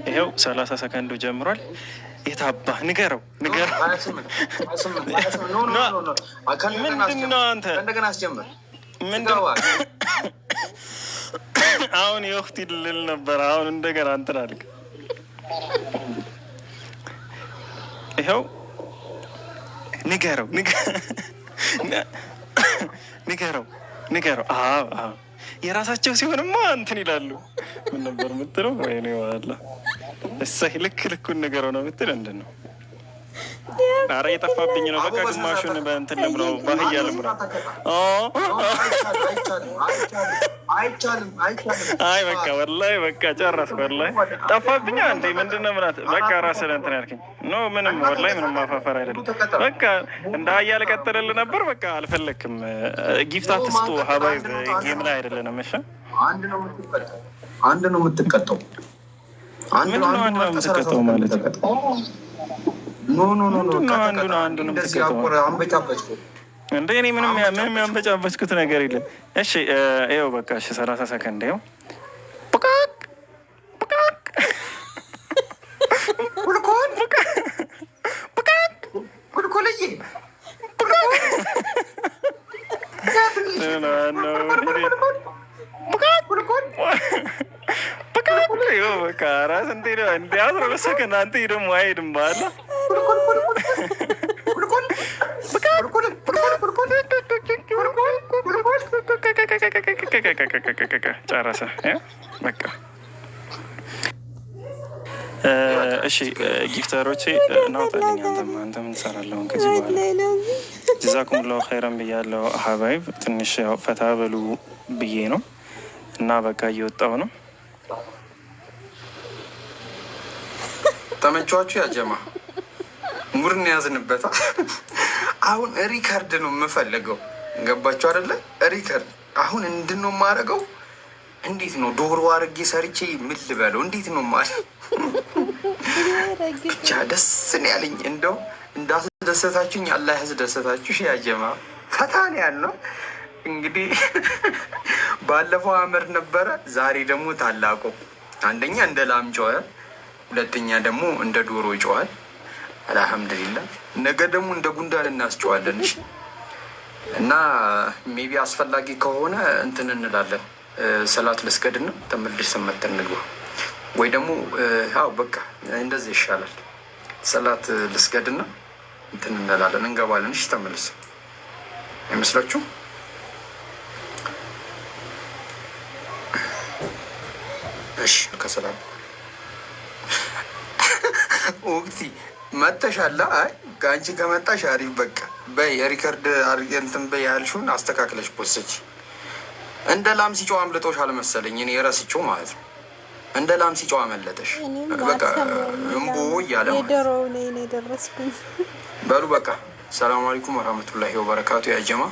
ይኸው 30 ሰከንዱ ጀምሯል። የታባህ ንገረው። ምንድነው አንተ? ምንድነው አሁን የወቅት ይልል ነበር። አሁን እንደገና እንትን አልክ። ይኸው ንገረው። የራሳቸው ሲሆንማ እንትን ይላሉ። ምን ነበር የምትለው? ወይኔ ዋላ እሰይ ልኩን ንገረው ነው የምትል እንትን ነው። ኧረ እየጠፋብኝ ነው። በቃ ግማሹን በእንትን ልምረው፣ ባህያ ልምረው። አይ በቃ ወላሂ በቃ ጨረስኩ። ወላሂ ጠፋብኝ። አንዴ ምንድን ነው ምናት በቃ ራስህ እንትን ያልከኝ ኖ ምንም ወላሂ ምንም ማፋፈር አይደለም። በቃ እንደ ሀያ ልቀጥልልህ ነበር። በቃ አልፈለክም። ጊፍት አትስጡ ሀባይ ጌም ላይ አይደለንም። እሺ አንድ ነው የምትቀጠው። ምንድን ነው አንድ ነው የምትቀጠው ማለት ኖ አንዱ ነው የምትቀጠው እንደ እኔ ምንም ያንበጫበጭኩት ነገር የለም። እሺ ይኸው በቃ እሺ 30 ሰከንድ ይኸው በቃ ራስ እንዲያስረ በሰከንድ አንተ ደግሞ አይሄድም ባለ ጨረሰ በቃ። እሺ ጊፍተሮቼ እናውጣልኝ። አንተ ምን ትሰራለህ ከዚህ በኋላ? ጀዛኩሙላሁ ኸይረን ብያለሁ። ሀባይብ ትንሽ ያው ፈታ በሉ ብዬ ነው እና በቃ እየወጣሁ ነው። ተመቿችሁ? ያጀማ ሙርን ያዝንበታ። አሁን ሪከርድ ነው የምፈልገው። ገባችሁ አይደለ? ሪከርድ አሁን እንድን ነው የማደርገው። እንዴት ነው ዶሮ አድርጌ ሰርቼ ምን ልበለው? እንዴት ነው ማለት ብቻ ደስ ነው ያለኝ። እንደው እንዳስደሰታችሁኝ አላህ ያስደሰታችሁ። ያጀማ ፈታ ነው ያልነው እንግዲህ። ባለፈው አመር ነበረ፣ ዛሬ ደግሞ ታላቁ አንደኛ እንደ ላም ጮኸ፣ ሁለተኛ ደግሞ እንደ ዶሮ ይጮዋል። አልሐምዱሊላህ። ነገ ደግሞ እንደ ጉንዳን እናስጨዋለን። እሺ እና ሜቢ አስፈላጊ ከሆነ እንትን እንላለን። ሰላት ልስገድና ተመልሽ ሰመተን እንግባ ወይ ደግሞ አው በቃ እንደዚህ ይሻላል። ሰላት ልስገድና እንትን እንላለን እንገባለን። እሺ ተመልስ አይመስላችሁ? እሺ ከሰላም ወቅቲ መተሻላ። አይ ከአንቺ ከመጣሽ አሪፍ በቃ በይ ሪከርድ አድርጌ እንትን በይ ያልሽውን አስተካክለሽ ፖስች። እንደ ላም ሲጮህ አምልጦሽ አልመሰለኝ እኔ የረስቼው ማለት ነው። እንደ ላም ሲጮህ አመለጠሽ በቃ እምቦ እያለ በሉ በቃ። ሰላም አለይኩም ወራህመቱላሂ ወበረካቱ። ያጀማ